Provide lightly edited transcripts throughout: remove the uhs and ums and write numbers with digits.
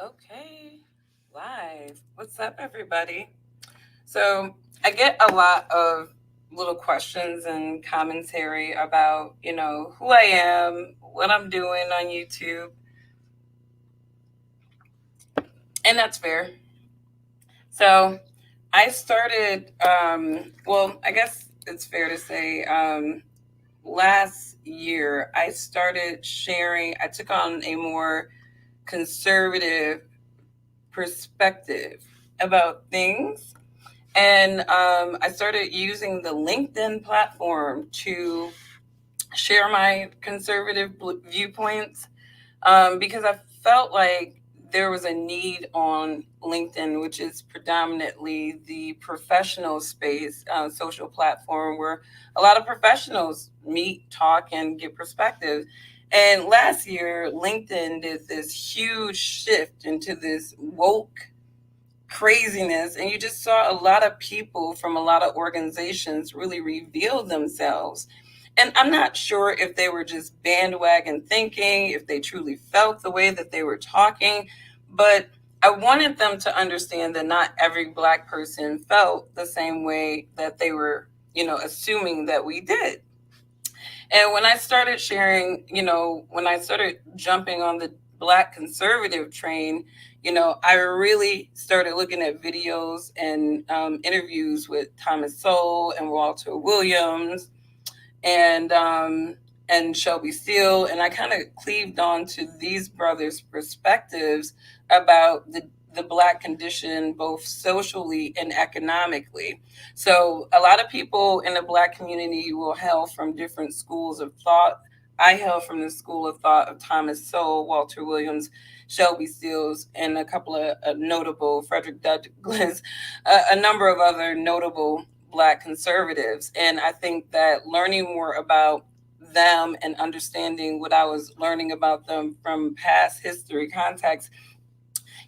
Okay, live. What's up, everybody? So, I get a lot of little questions and commentary about, who I am, what I'm doing on YouTube, and that's fair. So, I started, I guess it's fair to say, last year, I started sharing, I took on a more conservative perspective about things. And I started using the LinkedIn platform to share my conservative viewpoints because I felt like there was a need on LinkedIn, which is predominantly the professional space, social platform where a lot of professionals meet, talk, and get perspective. And last year, LinkedIn did this huge shift into this woke craziness, and you just saw a lot of people from a lot of organizations really reveal themselves. And I'm not sure if they were just bandwagon thinking, if they truly felt the way that they were talking, but I wanted them to understand that not every Black person felt the same way that they were, assuming that we did. And when I started sharing, when I started jumping on the Black conservative train, I really started looking at videos and interviews with Thomas Sowell and Walter Williams and Shelby Steele, and I kind of cleaved on to these brothers' perspectives about the Black condition, both socially and economically. So, a lot of people in the Black community will hail from different schools of thought. I hail from the school of thought of Thomas Sowell, Walter Williams, Shelby Steels, and a couple of notable, Frederick Douglass, a number of other notable Black conservatives. And I think that learning more about them and understanding what I was learning about them from past history context,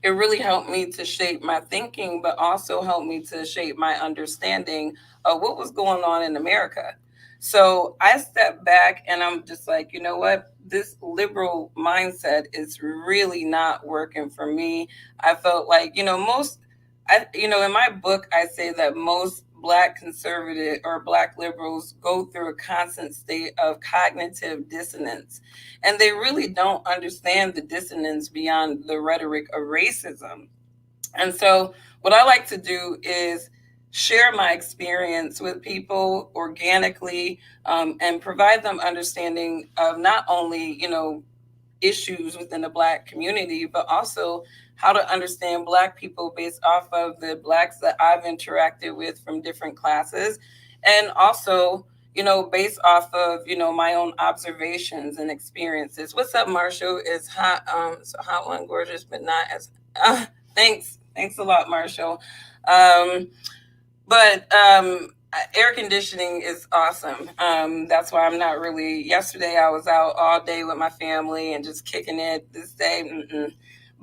it really helped me to shape my thinking, but also helped me to shape my understanding of what was going on in America. So I stepped back and I'm just like, you know what? This liberal mindset is really not working for me. I felt like, in my book, I say that most Black conservative or Black liberals go through a constant state of cognitive dissonance, and they really don't understand the dissonance beyond the rhetoric of racism. And so, what I like to do is share my experience with people organically, and provide them understanding of not only, issues within the Black community, but also how to understand Black people based off of the Blacks that I've interacted with from different classes. And also, based off of, my own observations and experiences. What's up, Marshall? Is hot, so hot one, gorgeous, but not as, thanks. Thanks a lot, Marshall. Um, but air conditioning is awesome. That's why I'm not really. Yesterday, I was out all day with my family and just kicking it. This day, mm-mm.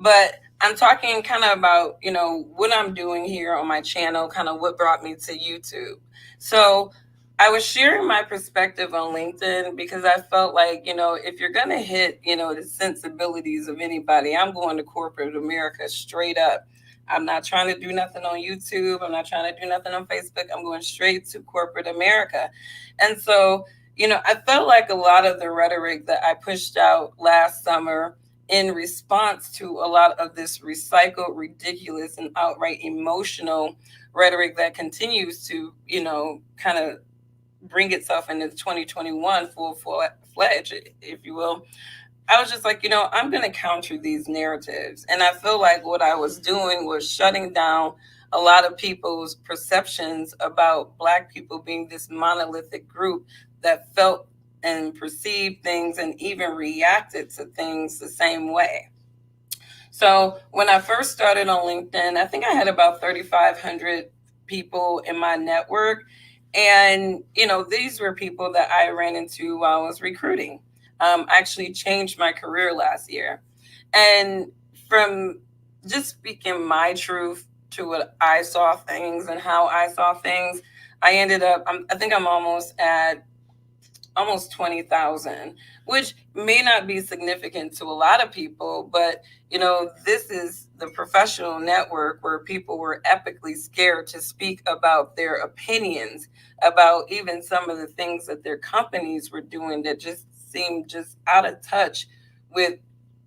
But I'm talking kind of about, what I'm doing here on my channel, kind of what brought me to YouTube. So I was sharing my perspective on LinkedIn because I felt like, if you're going to hit, the sensibilities of anybody, I'm going to corporate America straight up. I'm not trying to do nothing on YouTube. I'm not trying to do nothing on Facebook. I'm going straight to corporate America. And so, I felt like a lot of the rhetoric that I pushed out last summer in response to a lot of this recycled, ridiculous, and outright emotional rhetoric that continues to, kind of bring itself into 2021 full fledged, if you will. I was just like, I'm going to counter these narratives. And I feel like what I was doing was shutting down a lot of people's perceptions about Black people being this monolithic group that felt and perceived things and even reacted to things the same way. So when I first started on LinkedIn, I think I had about 3,500 people in my network. And, these were people that I ran into while I was recruiting. I actually changed my career last year. And from just speaking my truth to what I saw things and how I saw things, I ended up, I think I'm almost at almost 20,000, which may not be significant to a lot of people, but this is the professional network where people were epically scared to speak about their opinions about even some of the things that their companies were doing that just seemed just out of touch with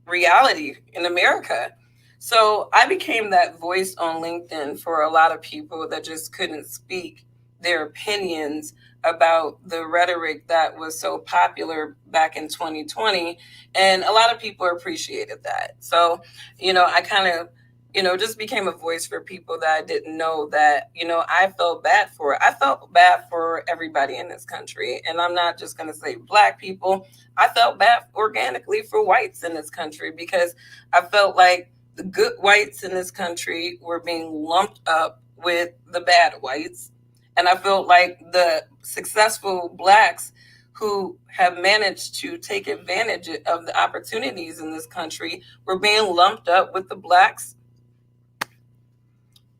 reality in America. So I became that voice on LinkedIn for a lot of people that just couldn't speak their opinions about the rhetoric that was so popular back in 2020. And a lot of people appreciated that. So, I kind of, just became a voice for people that I didn't know that, I felt bad for. I felt bad for everybody in this country. And I'm not just going to say Black people. I felt bad organically for whites in this country because I felt like the good whites in this country were being lumped up with the bad whites. And I felt like the successful Blacks who have managed to take advantage of the opportunities in this country were being lumped up with the Blacks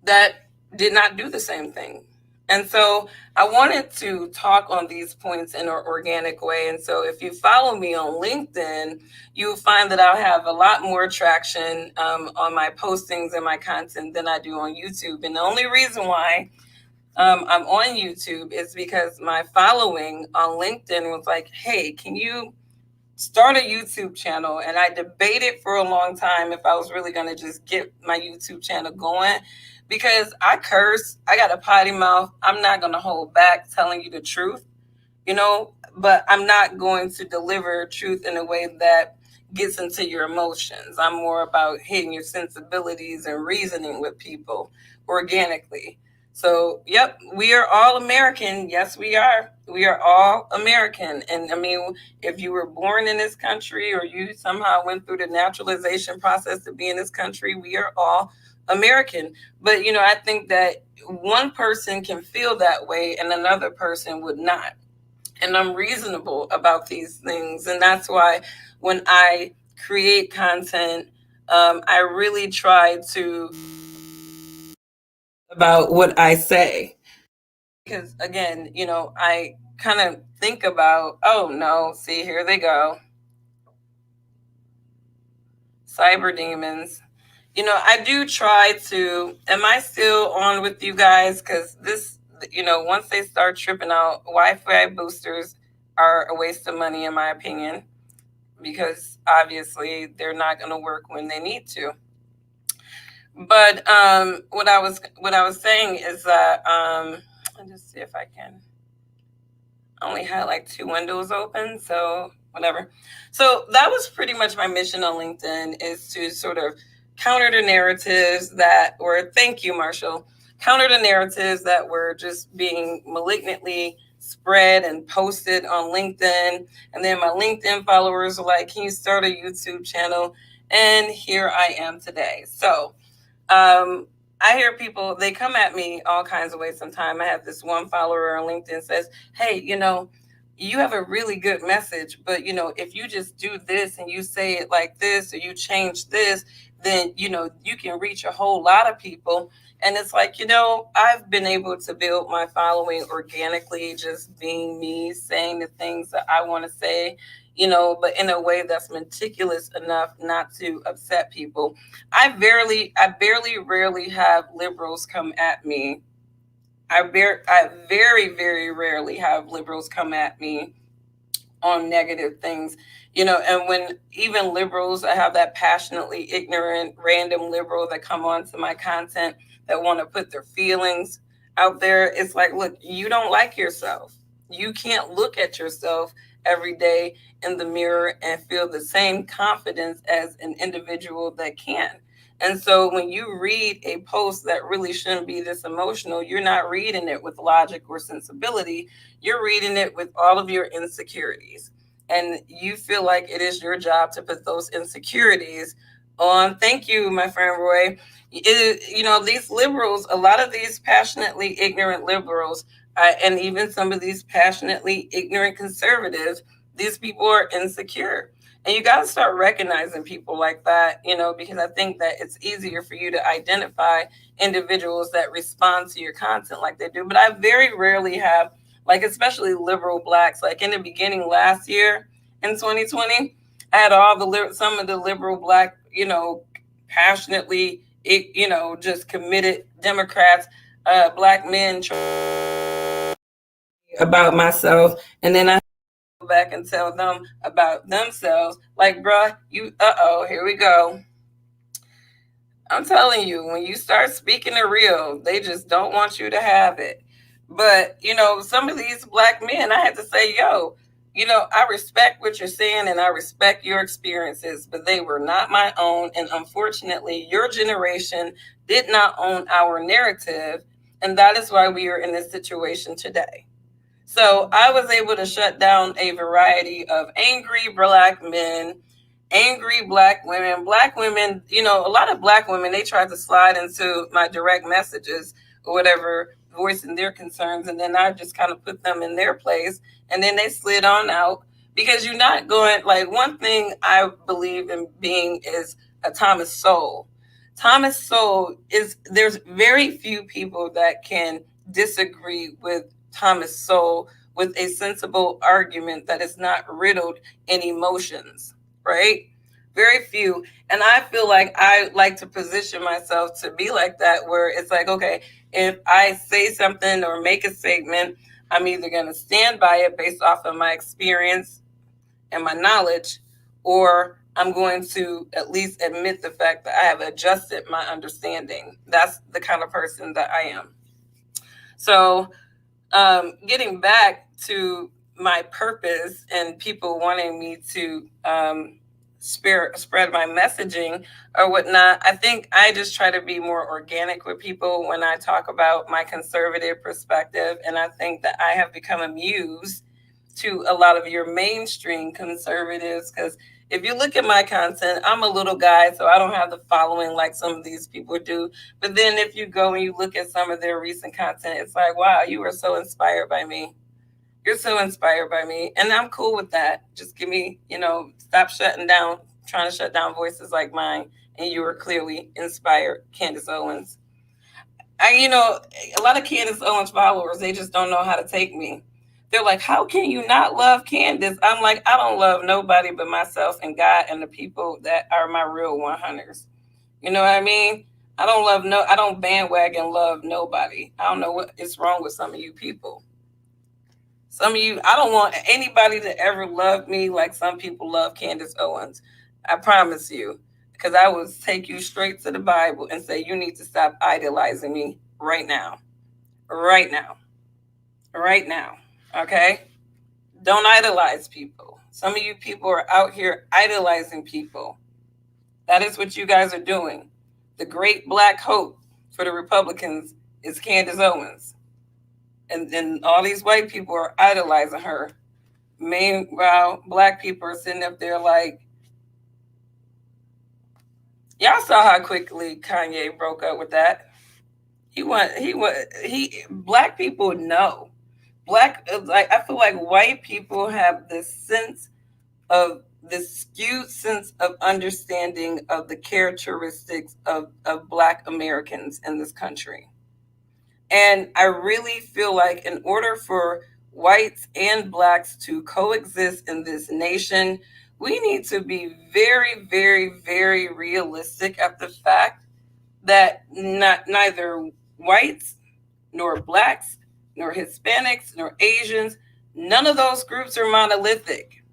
that did not do the same thing. And so I wanted to talk on these points in an organic way. And so if you follow me on LinkedIn, you'll find that I'll have a lot more traction on my postings and my content than I do on YouTube. And the only reason why I'm on YouTube is because my following on LinkedIn was like, hey, can you start a YouTube channel? And I debated for a long time if I was really going to just get my YouTube channel going because I curse, I got a potty mouth. I'm not going to hold back telling you the truth, but I'm not going to deliver truth in a way that gets into your emotions. I'm more about hitting your sensibilities and reasoning with people organically. So, yep, we are all American. Yes, we are. We are all American. And I mean, if you were born in this country or you somehow went through the naturalization process to be in this country, we are all American. But, I think that one person can feel that way and another person would not. And I'm reasonable about these things. And that's why when I create content, I really try to about what I say. Because again, I kind of think about, oh no, see, here they go. Cyber demons. I do try to, am I still on with you guys? Because this, once they start tripping out, Wi-Fi boosters are a waste of money, in my opinion, because obviously they're not going to work when they need to. But what I was saying is that I'll just see if I can. I only had like 2 windows open, so whatever. So that was pretty much my mission on LinkedIn, is to sort of counter the narratives that were, thank you, Marshall, counter the narratives that were just being malignantly spread and posted on LinkedIn. And then my LinkedIn followers were like, can you start a YouTube channel? And here I am today. So I hear people, they come at me all kinds of ways sometimes. I have this one follower on LinkedIn says, hey, you have a really good message, but if you just do this and you say it like this, or you change this, then you can reach a whole lot of people. And it's like, I've been able to build my following organically, just being me, saying the things that I want to say, but in a way that's meticulous enough not to upset people. I rarely have liberals come at me. I very, very rarely have liberals come at me on negative things, and when even liberals, I have that passionately ignorant, random liberal that come onto my content that want to put their feelings out there. It's like, look, you don't like yourself. You can't look at yourself every day in the mirror and feel the same confidence as an individual that can. And so when you read a post that really shouldn't be this emotional, you're not reading it with logic or sensibility. You're reading it with all of your insecurities. And you feel like it is your job to put those insecurities on. Thank you, my friend Roy. These liberals, a lot of these passionately ignorant liberals, and even some of these passionately ignorant conservatives, these people are insecure. And you got to start recognizing people like that, because I think that it's easier for you to identify individuals that respond to your content like they do. But I very rarely have like especially liberal blacks. Like in the beginning last year in 2020, I had some of the liberal black, passionately, just committed Democrats, black men about myself, and then I go back and tell them about themselves. Like, bruh, here we go. I'm telling you, when you start speaking the real, they just don't want you to have it. But, some of these black men, I had to say, yo, I respect what you're saying and I respect your experiences, but they were not my own. And unfortunately, your generation did not own our narrative. And that is why we are in this situation today. So I was able to shut down a variety of angry black men, angry black women, a lot of black women, they tried to slide into my direct messages or whatever, voicing their concerns. And then I just kind of put them in their place. And then they slid on out because you're not going, like, one thing I believe in being is a Thomas Sowell. Thomas Sowell there's very few people that can disagree with Thomas Sowell with a sensible argument that is not riddled in emotions, right? Very few. And I feel like I like to position myself to be like that, where it's like, okay, if I say something or make a statement, I'm either going to stand by it based off of my experience and my knowledge, or I'm going to at least admit the fact that I have adjusted my understanding. That's the kind of person that I am. So, getting back to my purpose and people wanting me to spread my messaging or whatnot, I think I just try to be more organic with people when I talk about my conservative perspective. And I think that I have become a muse to a lot of your mainstream conservatives, because if you look at my content, I'm a little guy, so I don't have the following like some of these people do. But then if you go and you look at some of their recent content, it's like, wow, you are so inspired by me. You're so inspired by me. And I'm cool with that. Just give me, stop trying to shut down voices like mine. And you are clearly inspired, Candace Owens. A lot of Candace Owens followers, they just don't know how to take me. They're like, how can you not love Candace? I'm like, I don't love nobody but myself and God and the people that are my real 100ers. You know what I mean? I don't bandwagon love nobody. I don't know what is wrong with some of you people. Some of you, I don't want anybody to ever love me like some people love Candace Owens. I promise you. Because I will take you straight to the Bible and say, you need to stop idolizing me right now. Right now. Right now. Okay? Don't idolize people. Some of you people are out here idolizing people. That is what you guys are doing. The great black hope for the Republicans is Candace Owens. And all these white people are idolizing her. Meanwhile, black people are sitting up there like, y'all saw how quickly Kanye broke up with that. Black people know. I feel like white people have this skewed sense of understanding of the characteristics of black Americans in this country. And I really feel like in order for whites and blacks to coexist in this nation, we need to be very, very, very realistic at the fact that neither whites nor blacks nor Hispanics nor Asians, none of those groups are monolithic.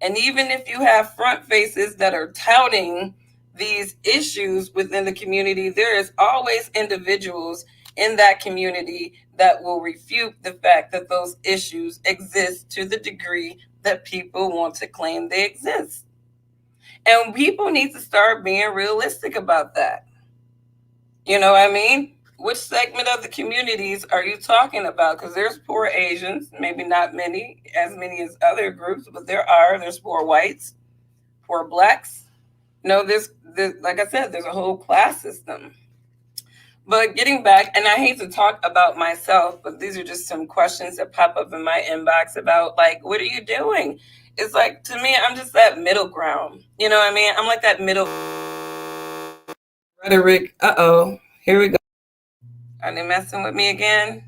And even if you have front faces that are touting these issues within the community, there is always individuals in that community that will refute the fact that those issues exist to the degree that people want to claim they exist. And people need to start being realistic about that. You know what I mean? Which segment of the communities are you talking about? Because there's poor Asians, maybe not as many as other groups, but there's poor whites, poor blacks. There's like I said, there's a whole class system. But getting back, and I hate to talk about myself, but these are just some questions that pop up in my inbox about, like, what are you doing? It's like, to me, I'm just that middle ground. You know what I mean? I'm like that middle rhetoric. Here we go. Are they messing with me again?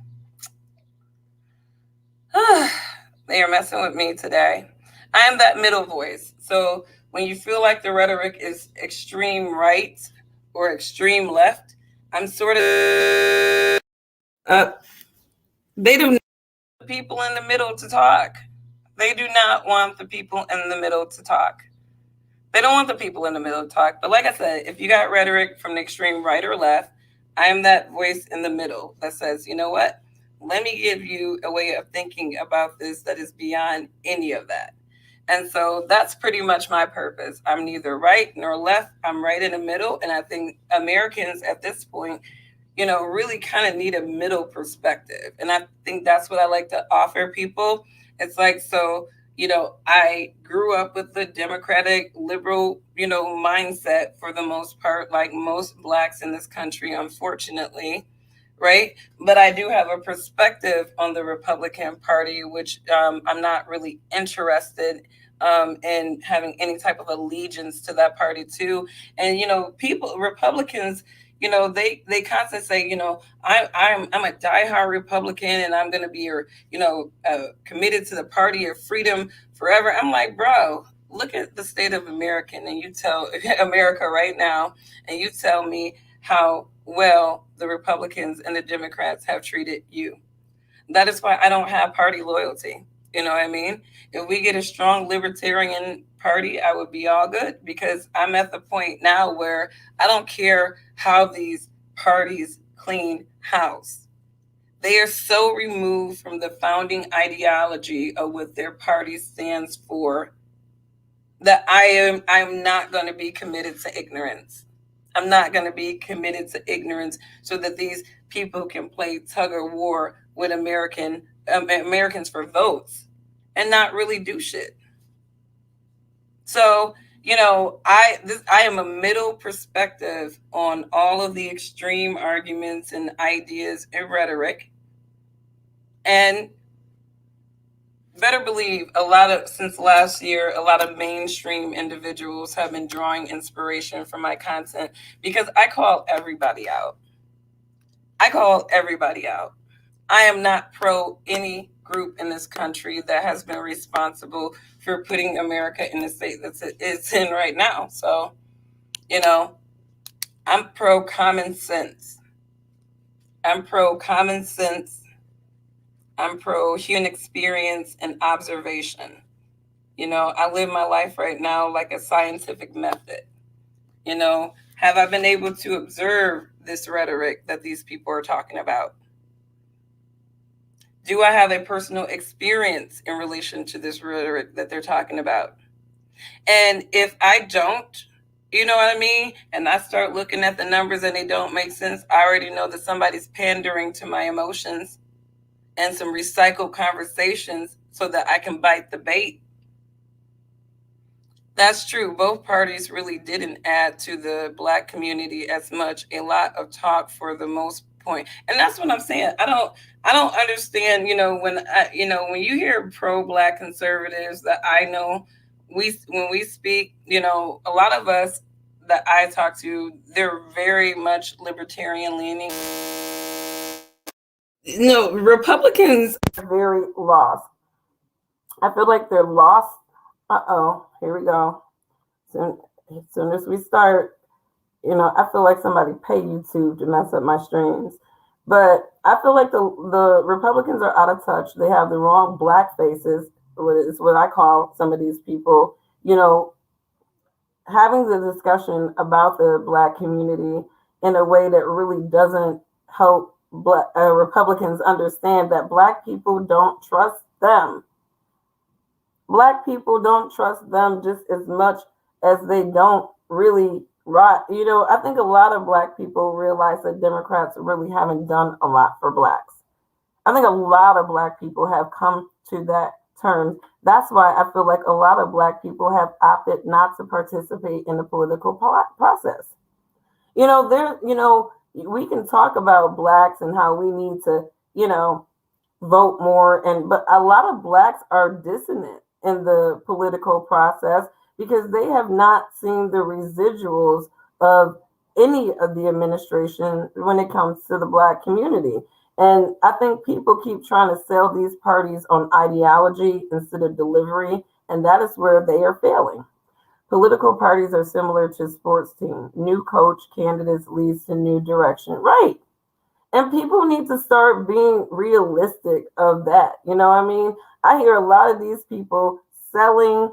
They are messing with me today. I am that middle voice. So when you feel like the rhetoric is extreme right or extreme left, I'm sort of they do not want the people in the middle to talk. They do not want the people in the middle to talk. They don't want the people in the middle to talk. But like I said, if you got rhetoric from the extreme right or left, I am that voice in the middle that says, you know what? Let me give you a way of thinking about this that is beyond any of that. And so that's pretty much my purpose. I'm neither right nor left. I'm right in the middle. And I think Americans at this point, really kind of need a middle perspective. And I think that's what I like to offer people. It's like, so, I grew up with the democratic liberal, mindset for the most part, like most blacks in this country, unfortunately. Right. But I do have a perspective on the Republican Party, which I'm not really interested in having any type of allegiance to that party, too. And, people, Republicans, they constantly say, I'm a diehard Republican and I'm going to be, committed to the party of freedom forever. I'm like, bro, look at the state of America and you tell America right now, and you tell me how well the Republicans and the Democrats have treated you. That is why I don't have party loyalty. You know what I mean? If we get a strong libertarian party, I would be all good, because I'm at the point now where I don't care how these parties clean house. They are so removed from the founding ideology of what their party stands for that I'm not going to be committed to ignorance. I'm not going to be committed to ignorance so that these people can play tug of war with Americans for votes and not really do shit. So, I am a middle perspective on all of the extreme arguments and ideas and rhetoric. And better believe since last year, a lot of mainstream individuals have been drawing inspiration from my content, because I call everybody out. I call everybody out. I am not pro any group in this country that has been responsible for putting America in the state that it's in right now. So, you know, I'm pro common sense. I'm pro common sense. I'm pro human experience and observation. I live my life right now like a scientific method. Have I been able to observe this rhetoric that these people are talking about? Do I have a personal experience in relation to this rhetoric that they're talking about? And if I don't, you know what I mean? And I start looking at the numbers and they don't make sense, I already know that somebody's pandering to my emotions and some recycled conversations so that I can bite the bait. That's true. Both parties really didn't add to the black community as much. A lot of talk for the most point. And that's what I'm saying. I don't understand, when you hear pro black conservatives that I know, when we speak, a lot of us that I talk to, they're very much libertarian leaning. No, Republicans are very lost. I feel like they're lost. Here we go. As soon as we start, I feel like somebody paid YouTube to mess up my streams. But I feel like the Republicans are out of touch. They have the wrong black faces, is what I call some of these people. Having the discussion about the black community in a way that really doesn't help Republicans understand that black people don't trust them. Black people don't trust them just as much as they don't really right. I think a lot of black people realize that Democrats really haven't done a lot for blacks. I think a lot of black people have come to that term. That's why I feel like a lot of black people have opted not to participate in the political process. We can talk about blacks and how we need to, vote more, but a lot of blacks are dissonant in the political process because they have not seen the residuals of any of the administration when it comes to the black community. And I think people keep trying to sell these parties on ideology instead of delivery, and that is where they are failing. Political parties are similar to sports teams. New coach candidates leads to new direction. Right. And people need to start being realistic of that. You know what I mean? I hear a lot of these people selling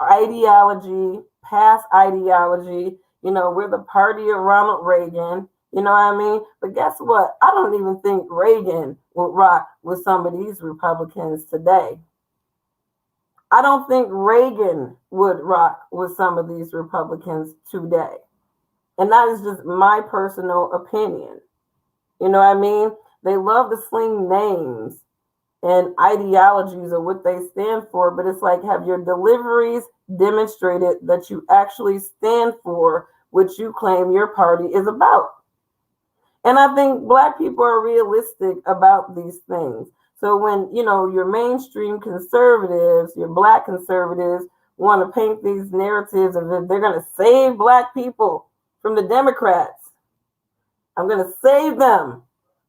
ideology, past ideology. We're the party of Ronald Reagan. You know what I mean? But guess what? I don't even think Reagan would rock with some of these Republicans today. I don't think Reagan would rock with some of these Republicans today. And that is just my personal opinion. You know what I mean? They love to sling names and ideologies of what they stand for, but it's like, have your deliveries demonstrated that you actually stand for what you claim your party is about? And I think Black people are realistic about these things. So when, your mainstream conservatives, your Black conservatives want to paint these narratives of that they're going to save Black people from the Democrats. I'm going to save them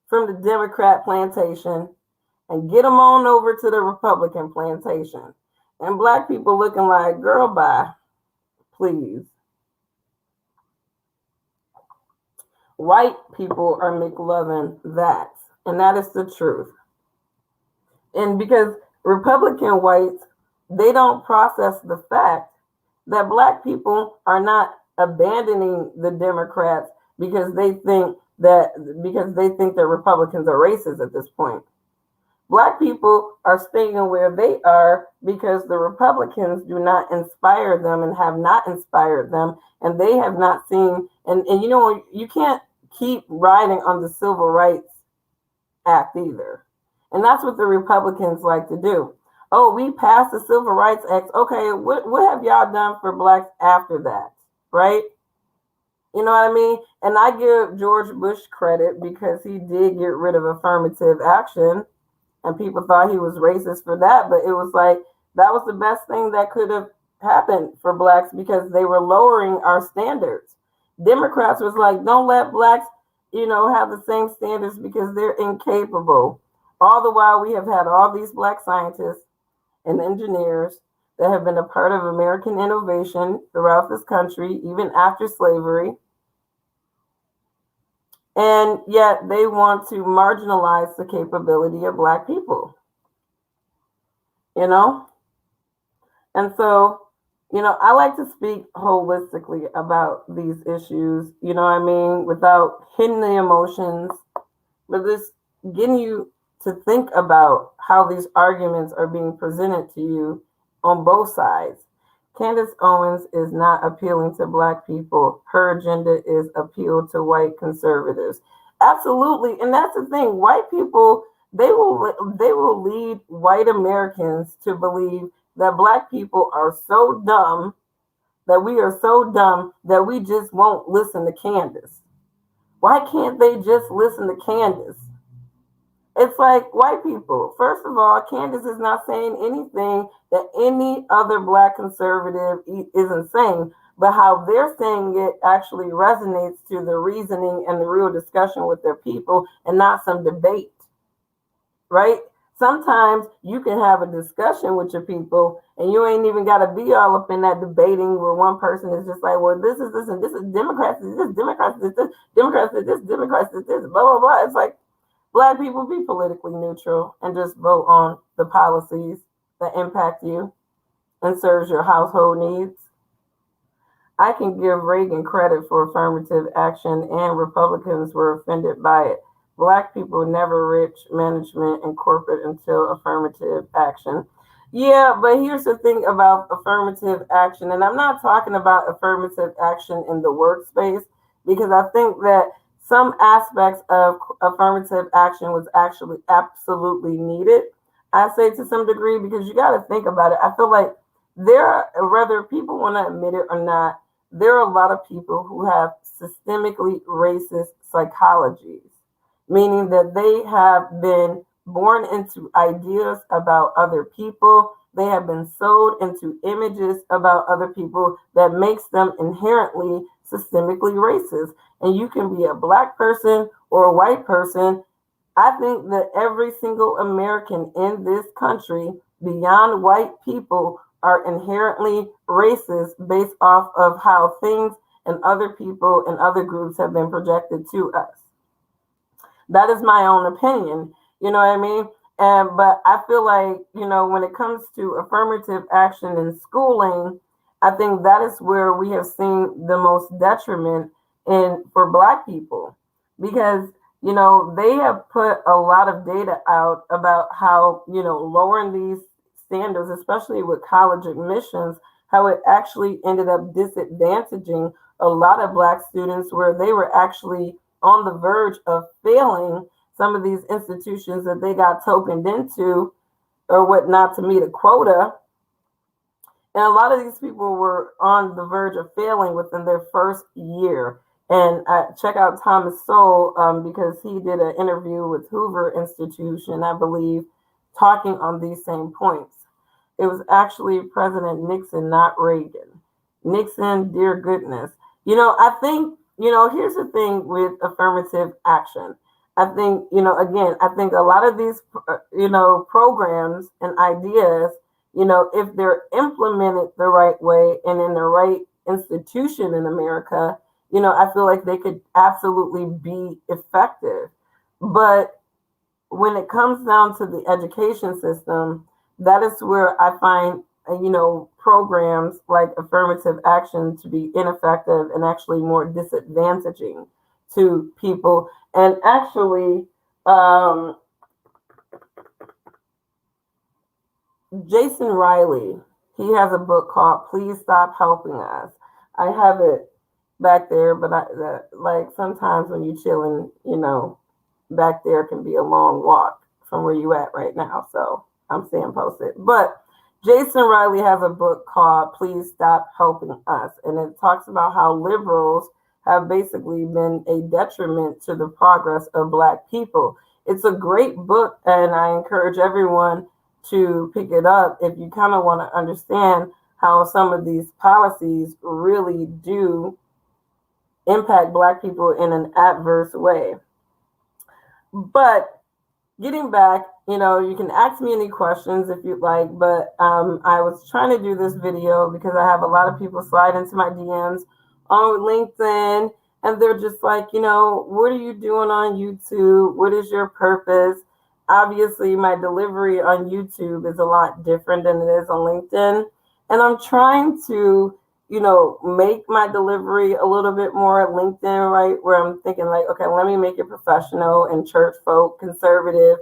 from the Democrat plantation and get them on over to the Republican plantation. And Black people looking like, girl, bye, please. White people are McLovin that. And that is the truth. And because Republican whites, they don't process the fact that Black people are not abandoning the Democrats because they think that Republicans are racist at this point. Black people are staying where they are because the Republicans do not inspire them and have not inspired them, and they have not seen. And you can't keep riding on the Civil Rights Act either. And that's what the Republicans like to do. Oh, we passed the Civil Rights Act. Okay, what have y'all done for Blacks after that? Right? You know what I mean? And I give George Bush credit because he did get rid of affirmative action. And people thought he was racist for that. But it was like, that was the best thing that could have happened for Blacks because they were lowering our standards. Democrats was like, don't let Blacks, have the same standards because they're incapable. All the while, we have had all these Black scientists and engineers that have been a part of American innovation throughout this country, even after slavery. And yet they want to marginalize the capability of Black people. And so, I like to speak holistically about these issues, without hitting the emotions, but just getting you to think about how these arguments are being presented to you on both sides. Candace Owens is not appealing to Black people. Her agenda is appeal to white conservatives. Absolutely. And that's the thing. White people, they will lead white Americans to believe that Black people are so dumb, that we are so dumb that we just won't listen to Candace. Why can't they just listen to Candace? It's like, white people, first of all, Candace is not saying anything that any other Black conservative isn't saying, but how they're saying it actually resonates to the reasoning and the real discussion with their people and not some debate, right? Sometimes you can have a discussion with your people and you ain't even got to be all up in that debating where one person is just like, well, this is this and this is Democrats, this Democrats, this Democrats, this Democrats, this blah, blah, blah. It's like, Black people, be politically neutral and just vote on the policies that impact you and serves your household needs. I can give Reagan credit for affirmative action, and Republicans were offended by it. Black people never reach management and corporate until affirmative action. Yeah, but here's the thing about affirmative action, and I'm not talking about affirmative action in the workspace, because I think that some aspects of affirmative action was actually absolutely needed. I say to some degree because you got to think about it. I feel like whether people want to admit it or not, there are a lot of people who have systemically racist psychologies, meaning that they have been born into ideas about other people. They have been sold into images about other people that makes them inherently systemically racist. And you can be a Black person or a white person. I think that every single American in this country, beyond white people, are inherently racist based off of how things and other people and other groups have been projected to us. That is my own opinion. You know what I mean? And but I feel like, when it comes to affirmative action in schooling, I think that is where we have seen the most detriment in for black people, because they have put a lot of data out about how, lowering these standards, especially with college admissions, how it actually ended up disadvantaging a lot of black students, where they were actually on the verge of failing some of these institutions that they got tokened into or whatnot to meet a quota. And a lot of these people were on the verge of failing within their first year. And check out Thomas Sowell, because he did an interview with Hoover Institution, I believe, talking on these same points. It was actually President Nixon, not Reagan. Nixon, dear goodness. I think, here's the thing with affirmative action. I think, again, I think a lot of these, programs and ideas, if they're implemented the right way and in the right institution in America, I feel like they could absolutely be effective. But when it comes down to the education system, that is where I find, programs like affirmative action to be ineffective and actually more disadvantaging to people. And actually, Jason Riley, he has a book called Please Stop Helping Us. I have it back there, but like sometimes when you're chilling, back there can be a long walk from where you at right now. So I'm staying posted. But Jason Riley has a book called Please Stop Helping Us. And it talks about how liberals have basically been a detriment to the progress of black people. It's a great book, and I encourage everyone to pick it up if you kind of want to understand how some of these policies really do impact black people in an adverse way. But getting back, you can ask me any questions if you'd like, but I was trying to do this video because I have a lot of people slide into my DMs on LinkedIn, and they're just like, what are you doing on YouTube? What is your purpose? Obviously, my delivery on YouTube is a lot different than it is on LinkedIn. And I'm trying to, make my delivery a little bit more LinkedIn, right? Where I'm thinking like, okay, let me make it professional and church folk, conservative,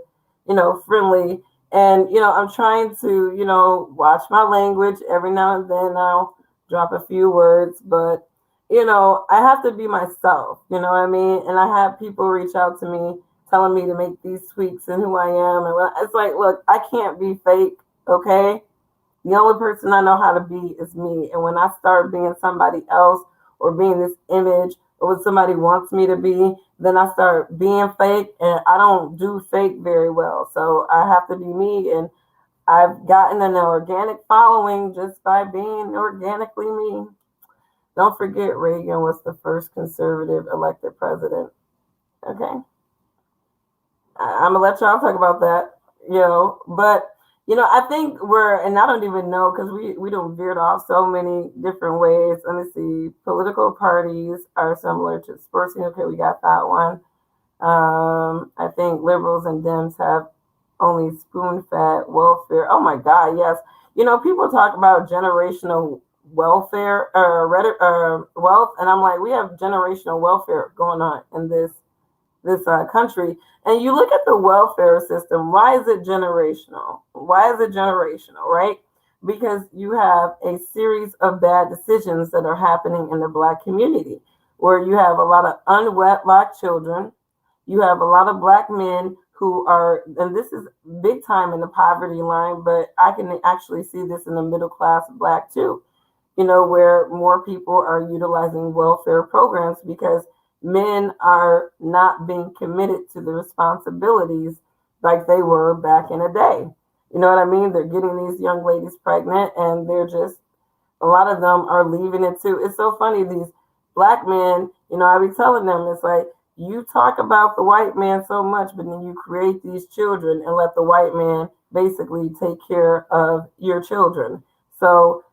friendly. And, I'm trying to, watch my language. Every now and then I'll drop a few words, but, I have to be myself, you know what I mean? And I have people reach out to me telling me to make these tweaks in who I am. And it's like, look, I can't be fake, okay? The only person I know how to be is me. And when I start being somebody else or being this image or what somebody wants me to be, then I start being fake, and I don't do fake very well. So I have to be me, and I've gotten an organic following just by being organically me. Don't forget Reagan was the first conservative elected president. Okay. I'm gonna let y'all talk about that, but I think and I don't even know, because we don't veered off so many different ways. Let me see. Political parties are similar to sports. Okay, we got that one. I think liberals and Dems have only spoon-fed welfare. Oh my God, yes. People talk about generational welfare or wealth, and I'm like, we have generational welfare going on in this country. And you look at the welfare system. Why is it generational? Why is it generational, right? Because you have a series of bad decisions that are happening in the black community, where you have a lot of unwed children. You have a lot of black men who are, and this is big time in the poverty line, but I can actually see this in the middle class black too, where more people are utilizing welfare programs because men are not being committed to the responsibilities like they were back in the day. You know what I mean? They're getting these young ladies pregnant, and they're just, a lot of them are leaving it too. It's so funny, these black men, I be telling them, it's like, you talk about the white man so much, but then you create these children and let the white man basically take care of your children. So,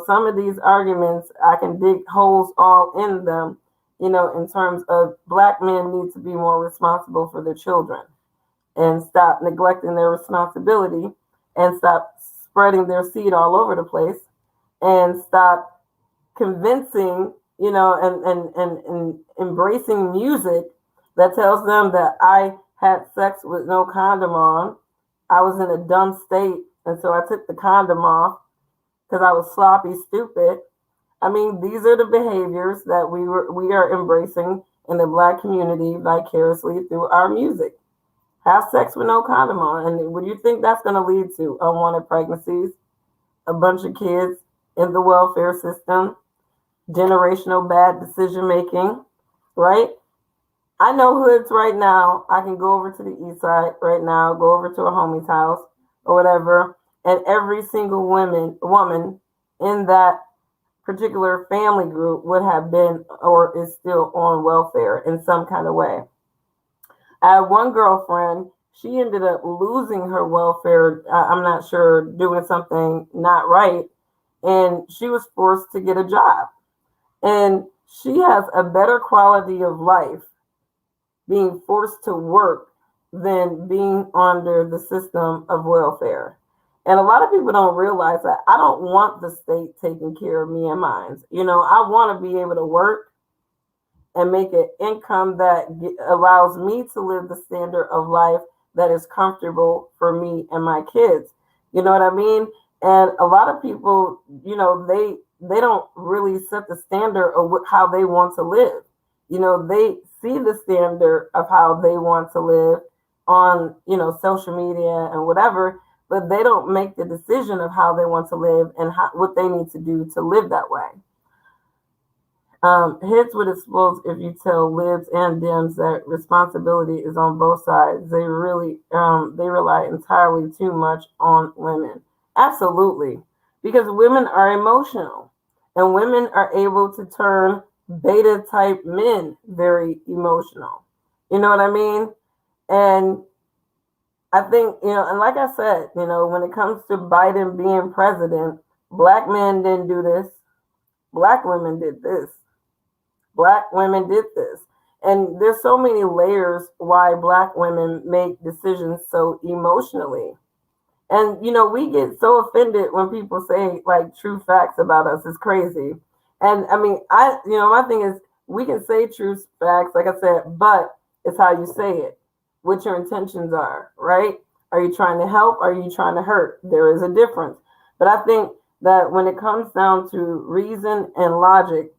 some of these arguments, I can dig holes all in them, in terms of black men need to be more responsible for their children and stop neglecting their responsibility and stop spreading their seed all over the place and stop convincing, and embracing music that tells them that I had sex with no condom on. I was in a dumb state, and so I took the condom off because I was sloppy, stupid. I mean, these are the behaviors that we are embracing in the black community vicariously through our music. Have sex with no condom on, and what do you think that's going to lead to? Unwanted pregnancies, a bunch of kids in the welfare system, generational bad decision making, right? I know hoods right now. I can go over to the east side right now, go over to a homie's house or whatever, and every single woman in that particular family group would have been or is still on welfare in some kind of way. I had one girlfriend, she ended up losing her welfare. I'm not sure, doing something not right, and she was forced to get a job. And she has a better quality of life being forced to work than being under the system of welfare. And a lot of people don't realize that I don't want the state taking care of me and mine. I want to be able to work and make an income that allows me to live the standard of life that is comfortable for me and my kids. You know what I mean? And a lot of people, they don't really set the standard of how they want to live. They see the standard of how they want to live on, social media and whatever, but they don't make the decision of how they want to live and what they need to do to live that way. Heads would explode if you tell libs and Dems that responsibility is on both sides. They rely entirely too much on women. Absolutely, because women are emotional, and women are able to turn beta type men very emotional. You know what I mean? And I think, and like I said, when it comes to Biden being president, black men didn't do this. Black women did this. Black women did this. And there's so many layers why black women make decisions so emotionally. And we get so offended when people say like true facts about us. It's crazy. And I mean, my thing is we can say true facts, like I said, but it's how you say it, what your intentions are, right? Are you trying to help? Are you trying to hurt? There is a difference. But I think that when it comes down to reason and logic,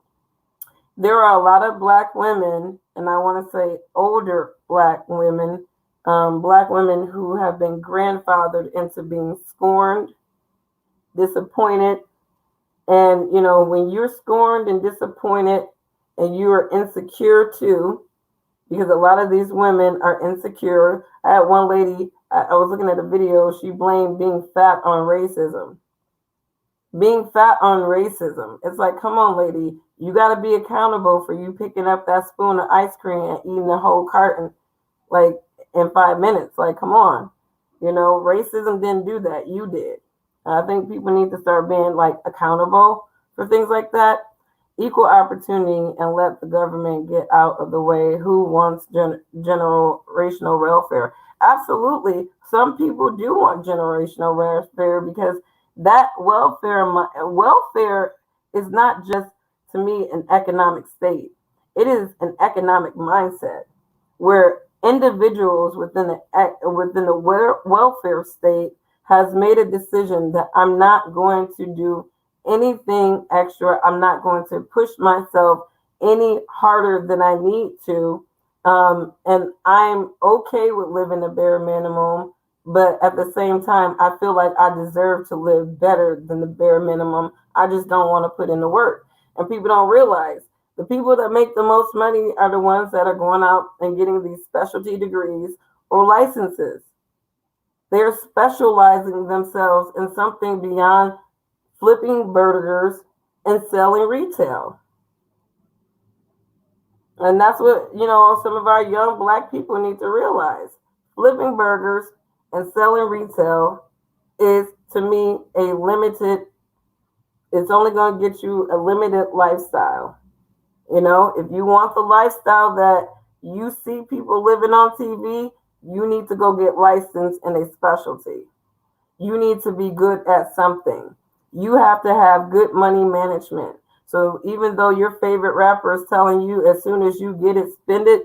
there are a lot of black women, and I want to say older black women who have been grandfathered into being scorned, disappointed. And, when you're scorned and disappointed and you are insecure too, because a lot of these women are insecure. I had one lady, I was looking at a video, she blamed being fat on racism. Being fat on racism. It's like, come on, lady, you got to be accountable for you picking up that spoon of ice cream and eating the whole carton like in 5 minutes. Like, come on. Racism didn't do that. You did. I think people need to start being like accountable for things like that. Equal opportunity and let the government get out of the way. Who wants generational welfare? Absolutely. Some people do want generational welfare because that welfare is not just, to me, an economic state. It is an economic mindset where individuals within the welfare state has made a decision that I'm not going to do anything extra. I'm not going to push myself any harder than I need to. And I'm okay with living the bare minimum. But at the same time, I feel like I deserve to live better than the bare minimum. I just don't want to put in the work. And people don't realize the people that make the most money are the ones that are going out and getting these specialty degrees or licenses. They're specializing themselves in something beyond flipping burgers and selling retail. And that's what, some of our young black people need to realize. Flipping burgers and selling retail is, to me, a limited, it's only going to get you a limited lifestyle. If you want the lifestyle that you see people living on TV, you need to go get licensed in a specialty. You need to be good at something. You have to have good money management. So even though your favorite rapper is telling you as soon as you get it, spend it,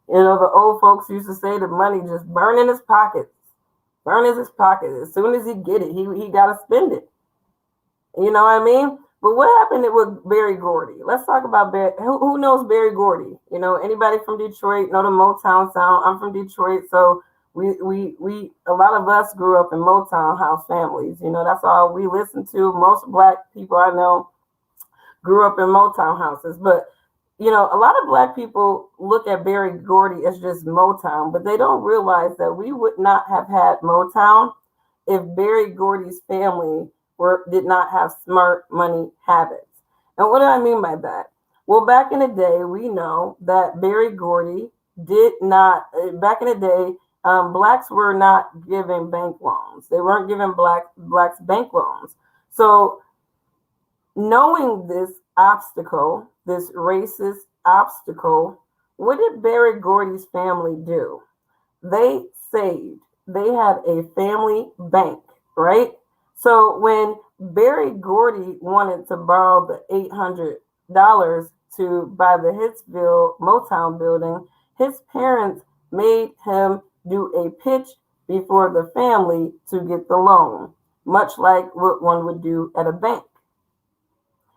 the old folks used to say the money just burn in his pockets. Burn in his pocket. As soon as he get it, he got to spend it. You know what I mean? But what happened with Berry Gordy? Let's talk about Berry. Who knows Berry Gordy? Anybody from Detroit know the Motown sound? I'm from Detroit, so we a lot of us grew up in Motown house families. That's all we listened to. Most black people I know grew up in Motown houses. But a lot of black people look at Berry Gordy as just Motown, but they don't realize that we would not have had Motown if Berry Gordy's family did not have smart money habits. And what do I mean by that? Well, back in the day, we know that Berry Gordy did not, back in the day, blacks were not given bank loans. They weren't giving blacks bank loans. So knowing this obstacle, this racist obstacle, what did Berry Gordy's family do? They saved. They had a family bank, right? So when Berry Gordy wanted to borrow the $800 to buy the Hitsville Motown building, his parents made him do a pitch before the family to get the loan, much like what one would do at a bank.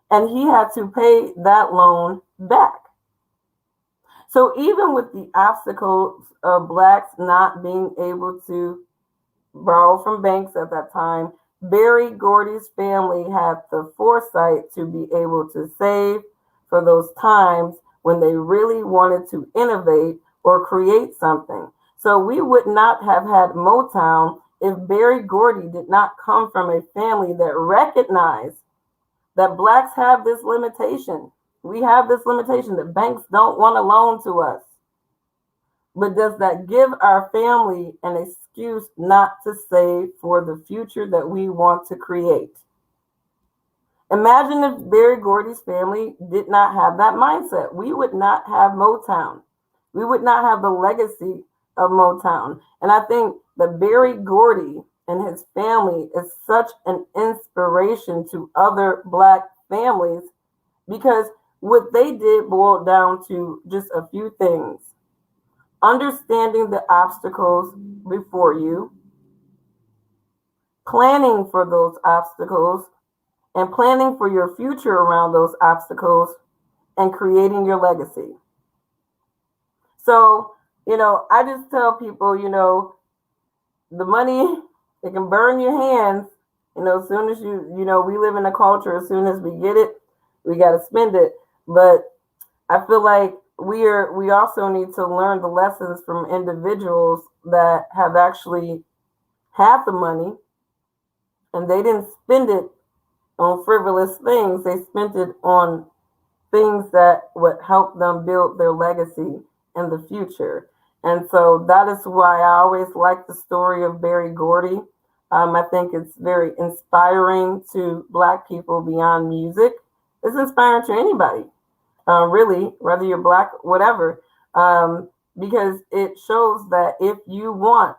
And he had to pay that loan back. So even with the obstacles of blacks not being able to borrow from banks at that time, Berry Gordy's family had the foresight to be able to save for those times when they really wanted to innovate or create something. So we would not have had Motown if Berry Gordy did not come from a family that recognized that blacks have this limitation. We have this limitation that banks don't want to loan to us. But does that give our family an excuse not to save for the future that we want to create? Imagine if Berry Gordy's family did not have that mindset. We would not have Motown. We would not have the legacy of Motown. And I think that Berry Gordy and his family is such an inspiration to other black families because what they did boiled down to just a few things. Understanding the obstacles before you, planning for those obstacles, and planning for your future around those obstacles, and creating your legacy. So, I just tell people, the money, it can burn your hands. As soon as we live in a culture, as soon as we get it, we got to spend it. But I feel like we also need to learn the lessons from individuals that have actually had the money and they didn't spend it on frivolous things. They spent it on things that would help them build their legacy in the future. And so that is why I always like the story of Berry Gordy. I think it's very inspiring to Black people beyond music. It's inspiring to anybody, really, whether you're Black, whatever, because it shows that if you want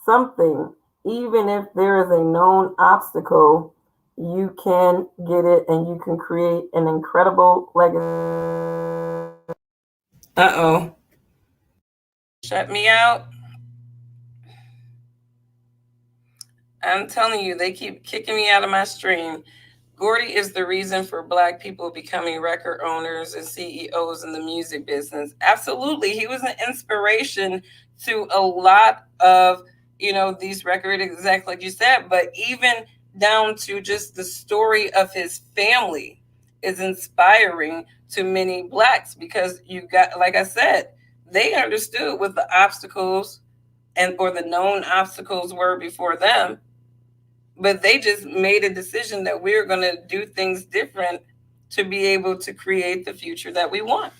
something, even if there is a known obstacle, you can get it and you can create an incredible legacy. Uh-oh. Shut me out. I'm telling you, they keep kicking me out of my stream. Gordy is the reason for Black people becoming record owners and CEOs in the music business. Absolutely. He was an inspiration to a lot of, these record execs, like you said, but even down to just the story of his family is inspiring to many Blacks because you got, like I said, they understood what the obstacles or the known obstacles were before them, but they just made a decision that we're going to do things different to be able to create the future that we want.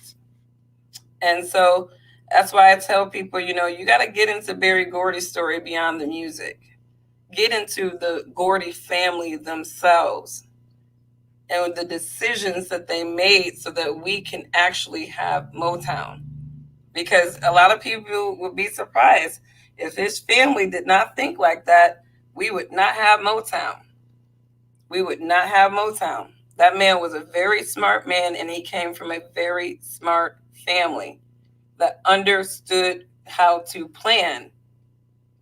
And so that's why I tell people, you got to get into Barry Gordy's story beyond the music. Get into the Gordy family themselves and the decisions that they made so that we can actually have Motown. Because a lot of people would be surprised if his family did not think like that, we would not have Motown. We would not have Motown. That man was a very smart man, and he came from a very smart family that understood how to plan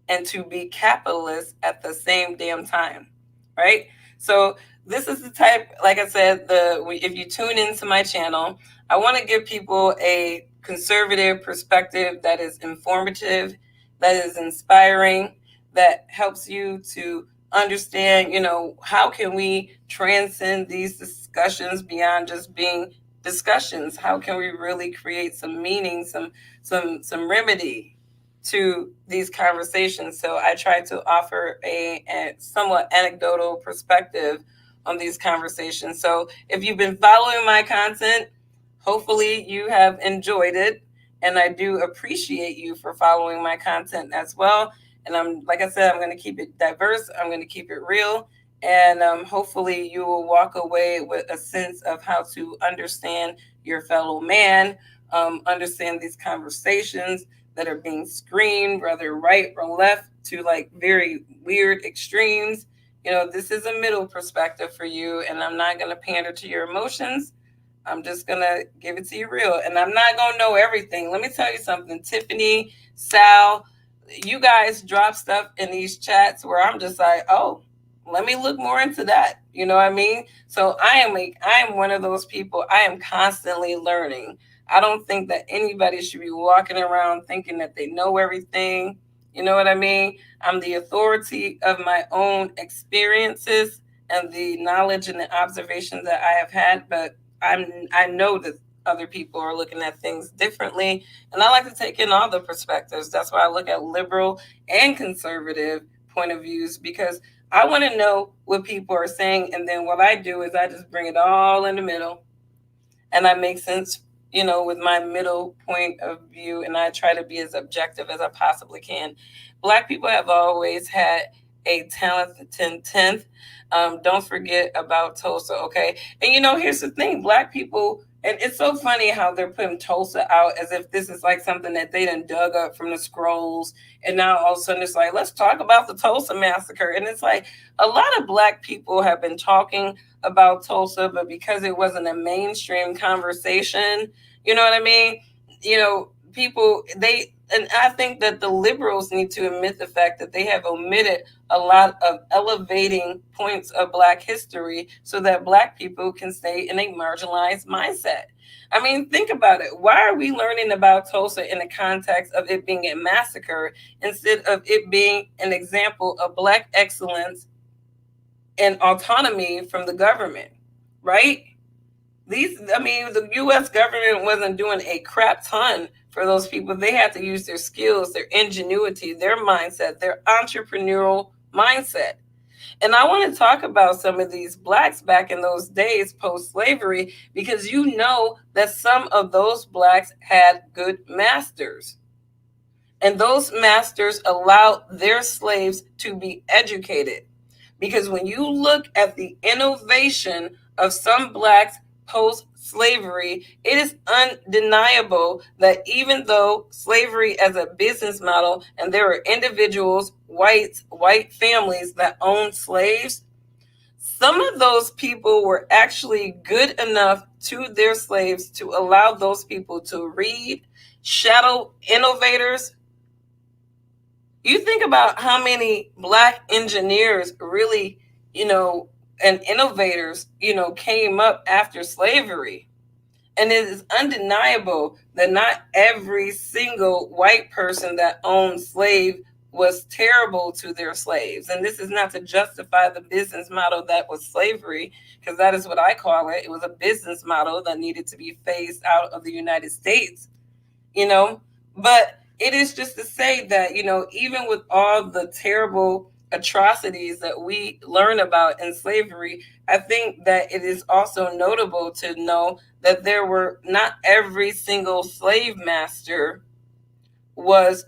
and to be capitalist at the same damn time, right? So this is the type, like I said, if you tune into my channel, I want to give people a conservative perspective that is informative, that is inspiring, that helps you to understand, how can we transcend these discussions beyond just being discussions? How can we really create some meaning, some remedy to these conversations? So I try to offer a somewhat anecdotal perspective on these conversations. So if you've been following my content, hopefully you have enjoyed it. And I do appreciate you for following my content as well. And like I said, I'm going to keep it diverse. I'm going to keep it real. And hopefully you will walk away with a sense of how to understand your fellow man, understand these conversations that are being screened, whether right or left, to like very weird extremes. This is a middle perspective for you, and I'm not going to pander to your emotions. I'm just going to give it to you real. And I'm not going to know everything. Let me tell you something. Tiffany, Sal, you guys drop stuff in these chats where I'm just like, oh, let me look more into that. You know what I mean? So I am one of those people. I am constantly learning. I don't think that anybody should be walking around thinking that they know everything. You know what I mean? I'm the authority of my own experiences and the knowledge and the observations that I have had, but I know that other people are looking at things differently, and I like to take in all the perspectives. That's why I look at liberal and conservative point of views, because I want to know what people are saying, and then what I do is I just bring it all in the middle, and I make sense, with my middle point of view, and I try to be as objective as I possibly can. Black people have always had a talented tenth. Don't forget about Tulsa, okay? And here's the thing: Black people, and it's so funny how they're putting Tulsa out as if this is like something that they done dug up from the scrolls, and now all of a sudden it's like, let's talk about the Tulsa massacre. And it's like a lot of Black people have been talking about Tulsa, but because it wasn't a mainstream conversation, you know what I mean? People, and I think that the liberals need to admit the fact that they have omitted a lot of elevating points of Black history so that Black people can stay in a marginalized mindset. I mean, think about it. Why are we learning about Tulsa in the context of it being a massacre instead of it being an example of Black excellence and autonomy from the government, right? The U.S. government wasn't doing a crap ton for those people. They had to use their skills, their ingenuity, their mindset, their entrepreneurial mindset. And I want to talk about some of these Blacks back in those days post-slavery, because that some of those Blacks had good masters. And those masters allowed their slaves to be educated. Because when you look at the innovation of some Blacks post-slavery, it is undeniable that even though slavery as a business model, and there were individuals, white families that owned slaves, some of those people were actually good enough to their slaves to allow those people to read, shadow innovators. You think about how many Black engineers really, and innovators, came up after slavery. And it is undeniable that not every single white person that owned slaves was terrible to their slaves. And this is not to justify the business model that was slavery, because that is what I call it. It was a business model that needed to be phased out of the United States, but it is just to say that, even with all the terrible atrocities that we learn about in slavery, I think that it is also notable to know that there were not every single slave master was